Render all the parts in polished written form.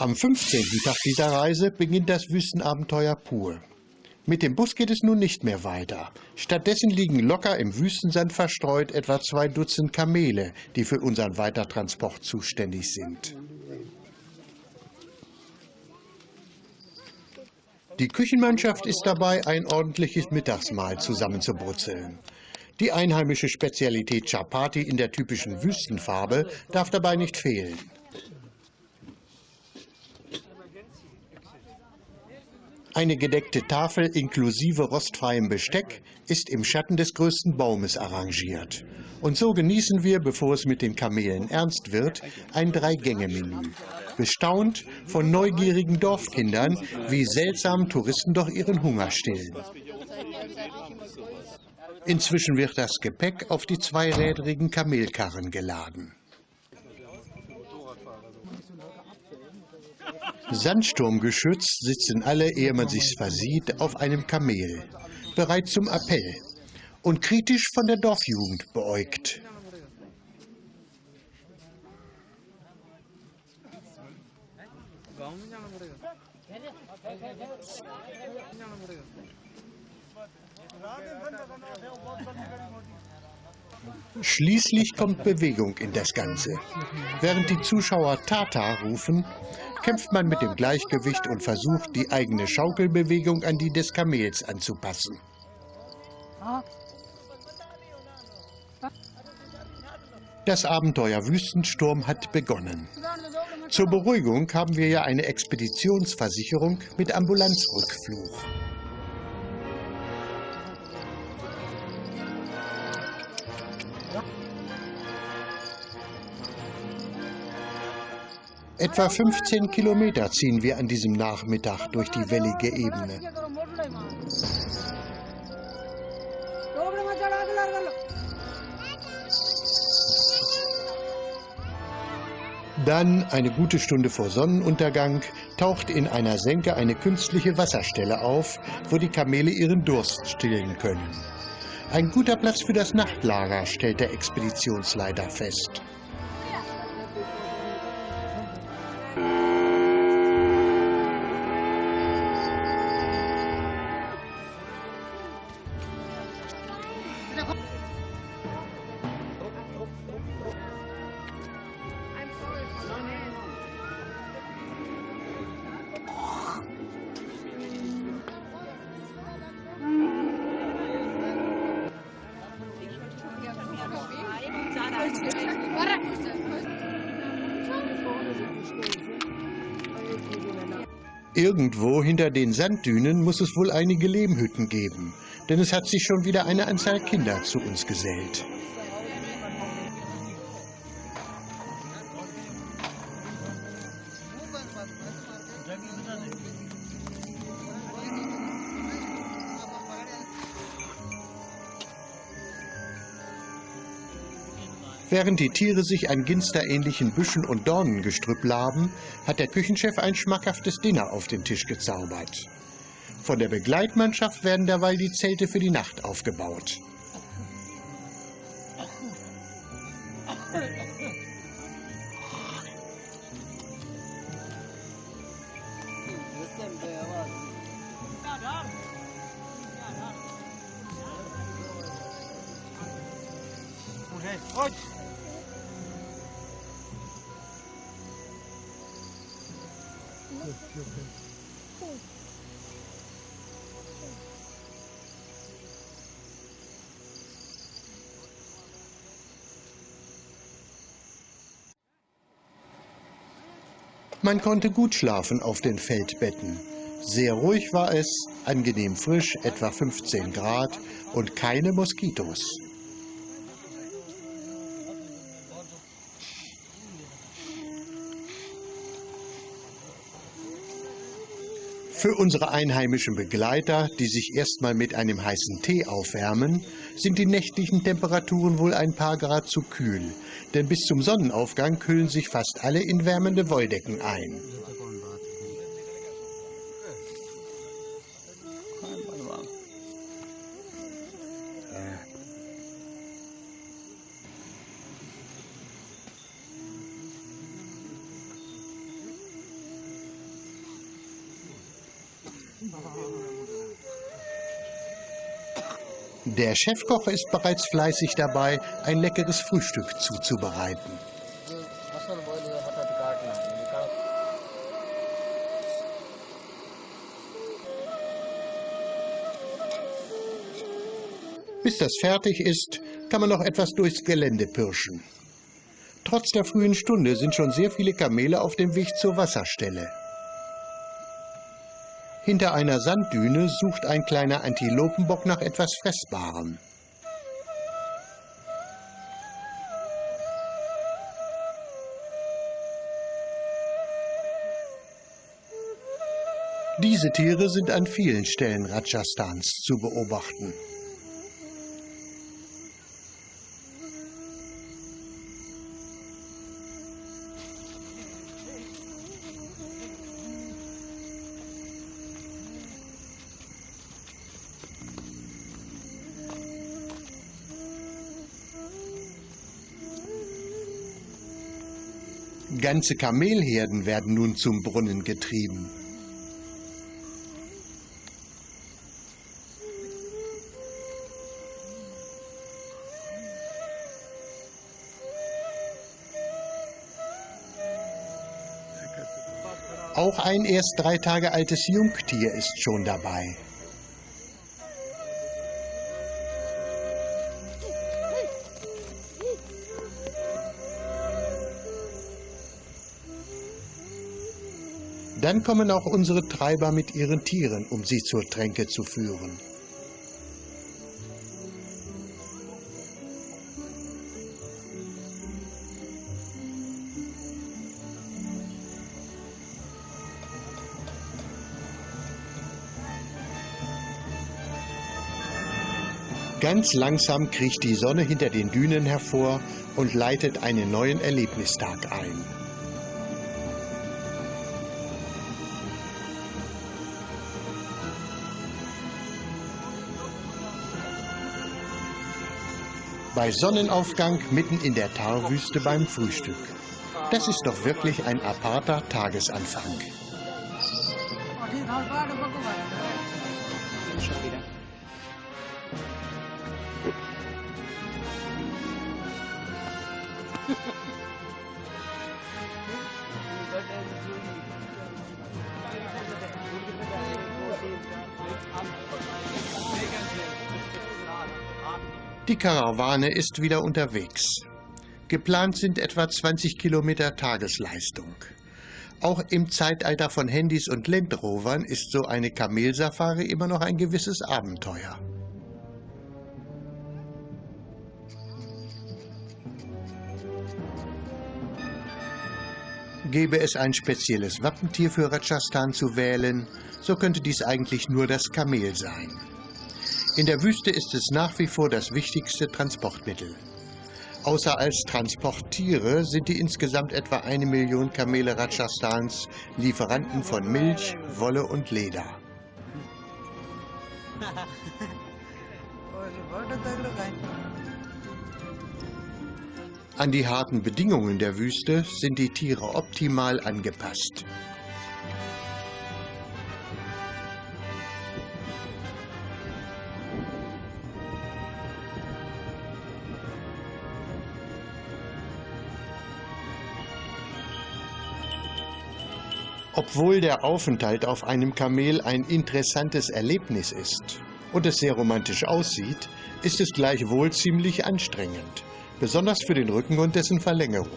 Am 15. Tag dieser Reise beginnt das Wüstenabenteuer pur. Mit dem Bus geht es nun nicht mehr weiter. Stattdessen liegen locker im Wüstensand verstreut etwa 2 Dutzend Kamele, die für unseren Weitertransport zuständig sind. Die Küchenmannschaft ist dabei, ein ordentliches Mittagsmahl zusammenzubrutzeln. Die einheimische Spezialität Chapati in der typischen Wüstenfarbe darf dabei nicht fehlen. Eine gedeckte Tafel inklusive rostfreiem Besteck ist im Schatten des größten Baumes arrangiert. Und so genießen wir, bevor es mit den Kamelen ernst wird, ein 3-Gänge-Menü. Bestaunt von neugierigen Dorfkindern, wie seltsam Touristen doch ihren Hunger stillen. Inzwischen wird das Gepäck auf die zweirädrigen Kamelkarren geladen. Sandsturmgeschützt sitzen alle, ehe man sich's versieht, auf einem Kamel, bereit zum Appell und kritisch von der Dorfjugend beäugt. Schließlich kommt Bewegung in das Ganze. Während die Zuschauer Tata rufen, kämpft man mit dem Gleichgewicht und versucht, die eigene Schaukelbewegung an die des Kamels anzupassen. Das Abenteuer Wüstensturm hat begonnen. Zur Beruhigung haben wir ja eine Expeditionsversicherung mit Ambulanzrückflug. Etwa 15 Kilometer ziehen wir an diesem Nachmittag durch die wellige Ebene. Dann, eine gute Stunde vor Sonnenuntergang, taucht in einer Senke eine künstliche Wasserstelle auf, wo die Kamele ihren Durst stillen können. Ein guter Platz für das Nachtlager, stellt der Expeditionsleiter fest. Irgendwo hinter den Sanddünen muss es wohl einige Lehmhütten geben, denn es hat sich schon wieder eine Anzahl Kinder zu uns gesellt. Während die Tiere sich an ginsterähnlichen Büschen und Dornengestrüpp laben, hat der Küchenchef ein schmackhaftes Dinner auf den Tisch gezaubert. Von der Begleitmannschaft werden derweil die Zelte für die Nacht aufgebaut. Man konnte gut schlafen auf den Feldbetten. Sehr ruhig war es, angenehm frisch, etwa 15 Grad und keine Moskitos. Für unsere einheimischen Begleiter, die sich erstmal mit einem heißen Tee aufwärmen, sind die nächtlichen Temperaturen wohl ein paar Grad zu kühl, denn bis zum Sonnenaufgang kühlen sich fast alle in wärmende Wolldecken ein. Der Chefkoch ist bereits fleißig dabei, ein leckeres Frühstück zuzubereiten. Bis das fertig ist, kann man noch etwas durchs Gelände pirschen. Trotz der frühen Stunde sind schon sehr viele Kamele auf dem Weg zur Wasserstelle. Hinter einer Sanddüne sucht ein kleiner Antilopenbock nach etwas Fressbarem. Diese Tiere sind an vielen Stellen Rajasthans zu beobachten. Ganze Kamelherden werden nun zum Brunnen getrieben. Auch ein erst 3 Tage altes Jungtier ist schon dabei. Dann kommen auch unsere Treiber mit ihren Tieren, um sie zur Tränke zu führen. Ganz langsam kriecht die Sonne hinter den Dünen hervor und leitet einen neuen Erlebnistag ein. Bei Sonnenaufgang mitten in der Thar-Wüste beim Frühstück. Das ist doch wirklich ein aparter Tagesanfang. Die Karawane ist wieder unterwegs. Geplant sind etwa 20 Kilometer Tagesleistung. Auch im Zeitalter von Handys und Landrovern ist so eine Kamelsafari immer noch ein gewisses Abenteuer. Gäbe es ein spezielles Wappentier für Rajasthan zu wählen, so könnte dies eigentlich nur das Kamel sein. In der Wüste ist es nach wie vor das wichtigste Transportmittel. Außer als Transporttiere sind die insgesamt etwa 1 Million Kamele Rajasthans Lieferanten von Milch, Wolle und Leder. An die harten Bedingungen der Wüste sind die Tiere optimal angepasst. Obwohl der Aufenthalt auf einem Kamel ein interessantes Erlebnis ist und es sehr romantisch aussieht, ist es gleichwohl ziemlich anstrengend, besonders für den Rücken und dessen Verlängerung.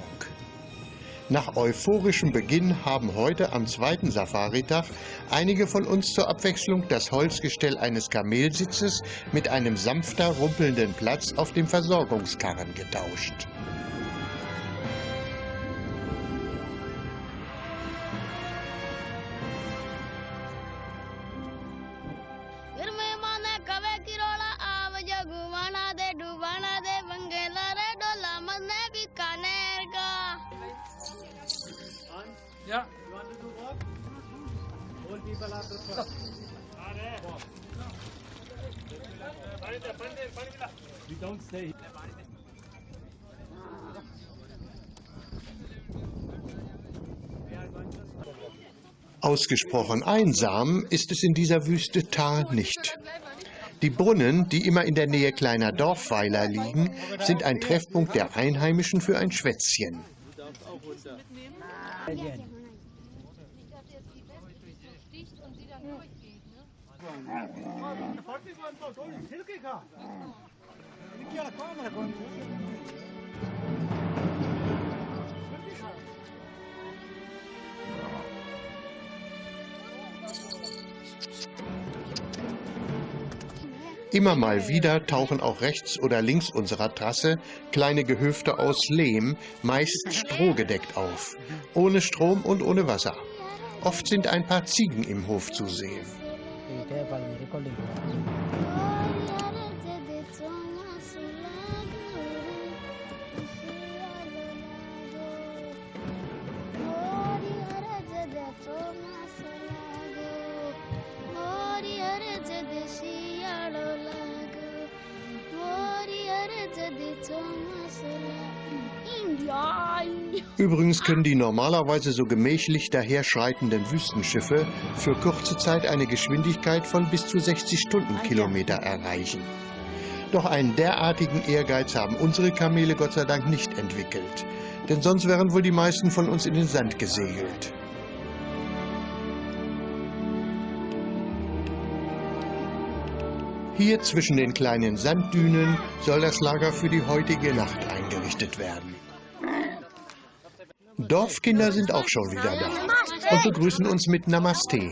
Nach euphorischem Beginn haben heute am 2. Safaritag einige von uns zur Abwechslung das Holzgestell eines Kamelsitzes mit einem sanfter, rumpelnden Platz auf dem Versorgungskarren getauscht. Yeah. You want to do what? All people are prepared. We don't stay. Ausgesprochen einsam ist es in dieser Wüste Thar nicht. Die Brunnen, die immer in der Nähe kleiner Dorfweiler liegen, sind ein Treffpunkt der Einheimischen für ein Schwätzchen. Immer mal wieder tauchen auch rechts oder links unserer Trasse kleine Gehöfte aus Lehm, meist strohgedeckt auf, ohne Strom und ohne Wasser. Oft sind ein paar Ziegen im Hof zu sehen. Übrigens können die normalerweise so gemächlich daherschreitenden Wüstenschiffe für kurze Zeit eine Geschwindigkeit von bis zu 60 Stundenkilometer erreichen. Doch einen derartigen Ehrgeiz haben unsere Kamele Gott sei Dank nicht entwickelt, denn sonst wären wohl die meisten von uns in den Sand gesegelt. Hier zwischen den kleinen Sanddünen soll das Lager für die heutige Nacht eingerichtet werden. Dorfkinder sind auch schon wieder da und begrüßen uns mit Namaste.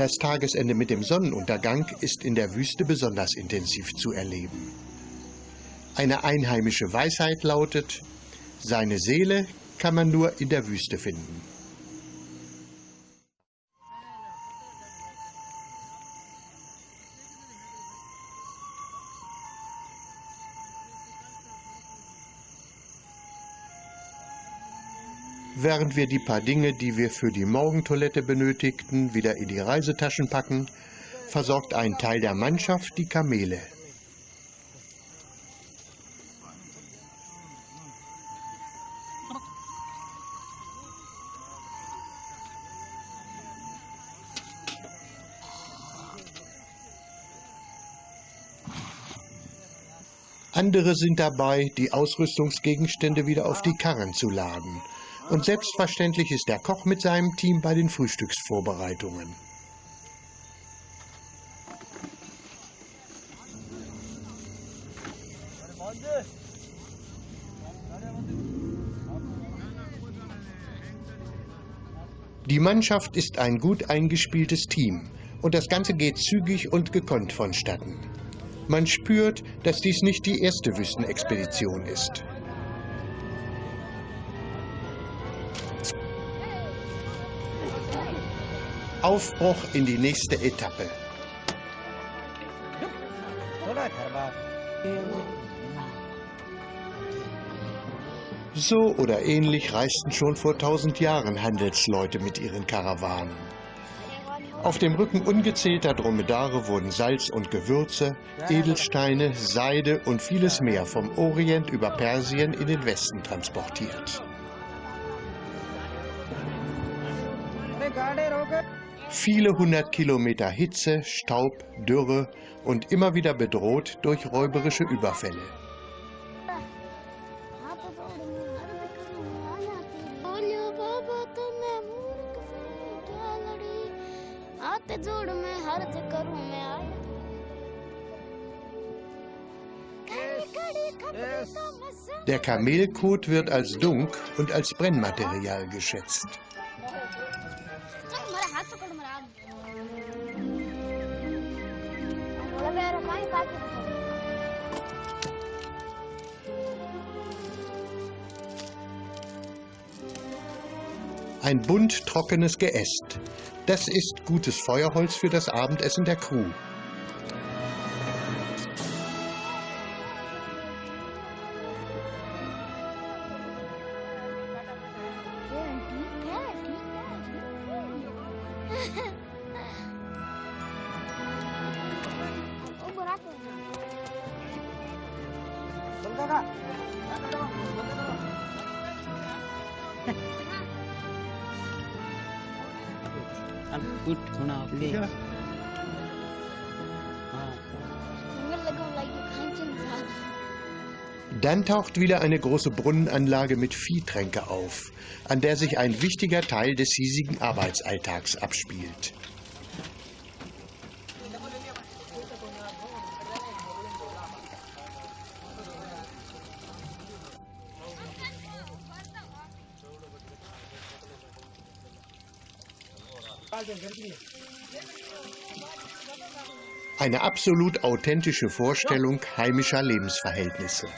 Das Tagesende mit dem Sonnenuntergang ist in der Wüste besonders intensiv zu erleben. Eine einheimische Weisheit lautet: Seine Seele kann man nur in der Wüste finden. Während wir die paar Dinge, die wir für die Morgentoilette benötigten, wieder in die Reisetaschen packen, versorgt ein Teil der Mannschaft die Kamele. Andere sind dabei, die Ausrüstungsgegenstände wieder auf die Karren zu laden. Und selbstverständlich ist der Koch mit seinem Team bei den Frühstücksvorbereitungen. Die Mannschaft ist ein gut eingespieltes Team und das Ganze geht zügig und gekonnt vonstatten. Man spürt, dass dies nicht die erste Wüstenexpedition ist. Aufbruch in die nächste Etappe. So oder ähnlich reisten schon vor 1000 Jahren Handelsleute mit ihren Karawanen. Auf dem Rücken ungezählter Dromedare wurden Salz und Gewürze, Edelsteine, Seide und vieles mehr vom Orient über Persien in den Westen transportiert. Viele 100 Kilometer Hitze, Staub, Dürre und immer wieder bedroht durch räuberische Überfälle. Der Kamelkot wird als Dunk und als Brennmaterial geschätzt. Ein Bund trockenes Geäst. Das ist gutes Feuerholz für das Abendessen der Crew. Gut, okay. Dann taucht wieder eine große Brunnenanlage mit Viehtränke auf, an der sich ein wichtiger Teil des hiesigen Arbeitsalltags abspielt. Eine absolut authentische Vorstellung heimischer Lebensverhältnisse.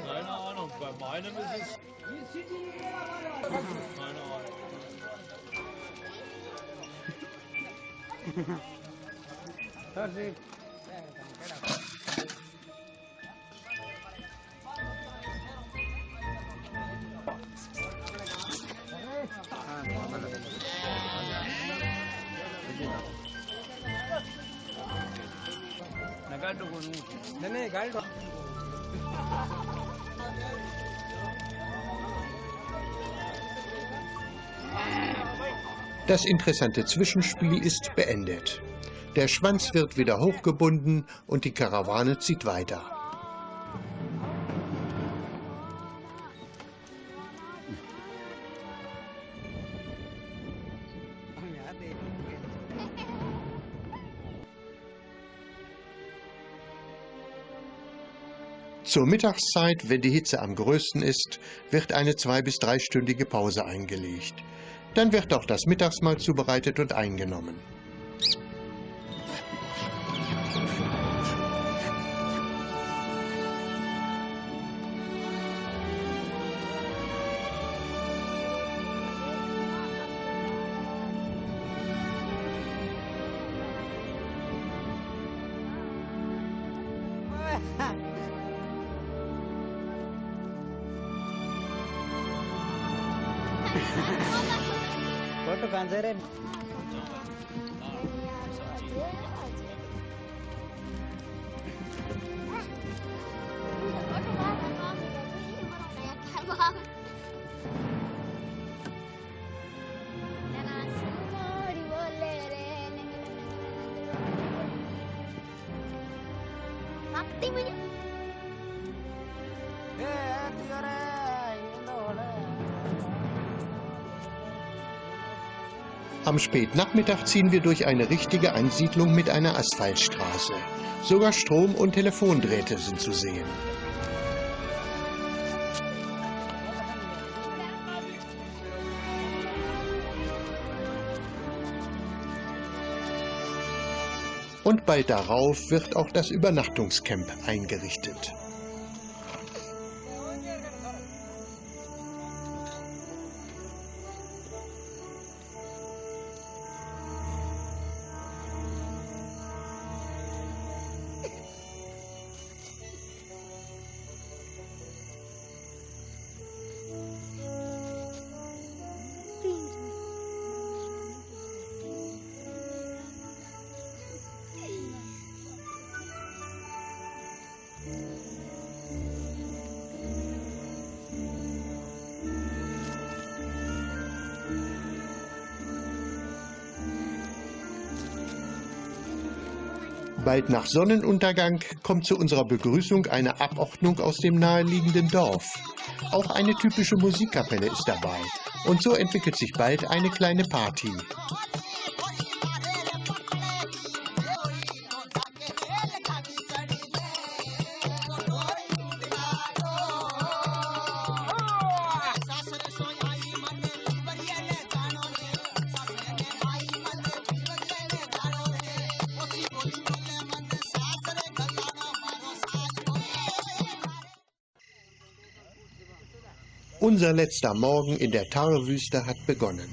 Keine Ahnung, bei meinem ist es. Keine Ahnung. Das interessante Zwischenspiel ist beendet. Der Schwanz wird wieder hochgebunden und die Karawane zieht weiter. Zur Mittagszeit, wenn die Hitze am größten ist, wird eine 2- bis 3-stündige Pause eingelegt. Dann wird auch das Mittagsmahl zubereitet und eingenommen. Foto kanserin. Am Spätnachmittag ziehen wir durch eine richtige Einsiedlung mit einer Asphaltstraße. Sogar Strom- und Telefondrähte sind zu sehen. Und bald darauf wird auch das Übernachtungscamp eingerichtet. Bald nach Sonnenuntergang kommt zu unserer Begrüßung eine Abordnung aus dem naheliegenden Dorf. Auch eine typische Musikkapelle ist dabei. Und so entwickelt sich bald eine kleine Party. Unser letzter Morgen in der Tharwüste hat begonnen.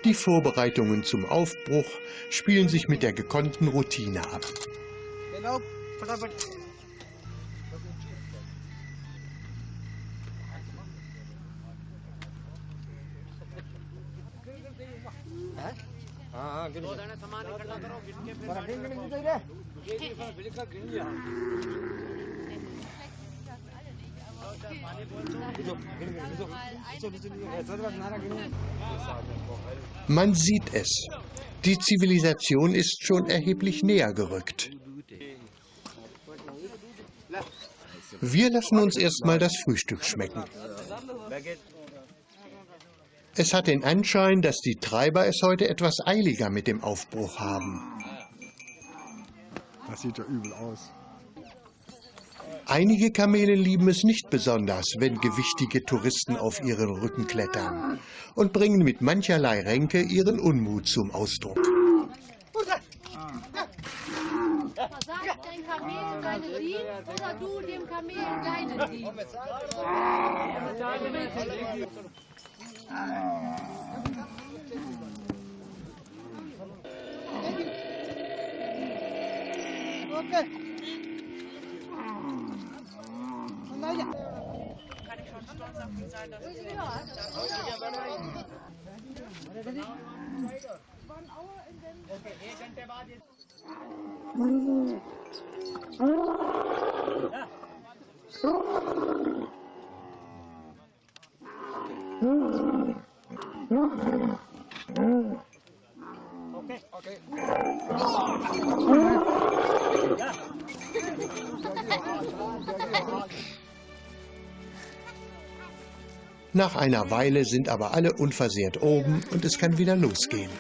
Die Vorbereitungen zum Aufbruch spielen sich mit der gekonnten Routine ab. Man sieht es. Die Zivilisation ist schon erheblich näher gerückt. Wir lassen uns erstmal das Frühstück schmecken. Es hat den Anschein, dass die Treiber es heute etwas eiliger mit dem Aufbruch haben. Das sieht ja übel aus. Einige Kamele lieben es nicht besonders, wenn gewichtige Touristen auf ihren Rücken klettern und bringen mit mancherlei Ränke ihren Unmut zum Ausdruck. Versagt dein Kamel deine Dienst oder du dem Kamel deinen Dienst? Okay. Kann ich schon stolz auf ihn sein, dass ich Nach einer Weile sind aber alle unversehrt oben und es kann wieder losgehen.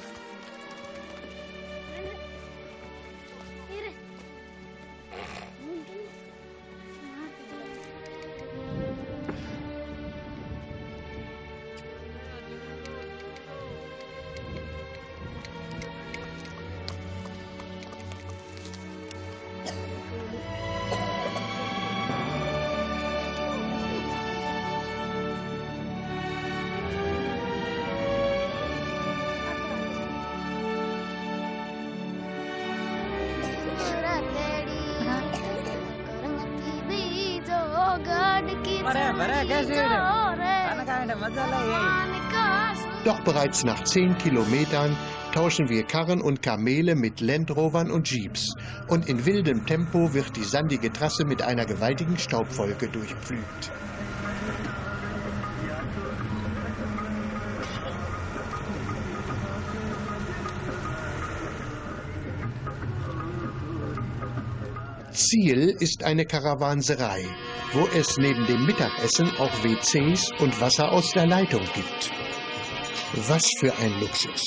Doch bereits nach 10 Kilometern tauschen wir Karren und Kamele mit Land Rovern und Jeeps. Und in wildem Tempo wird die sandige Trasse mit einer gewaltigen Staubwolke durchpflügt. Ziel ist eine Karawanserei, wo es neben dem Mittagessen auch WCs und Wasser aus der Leitung gibt. Was für ein Luxus!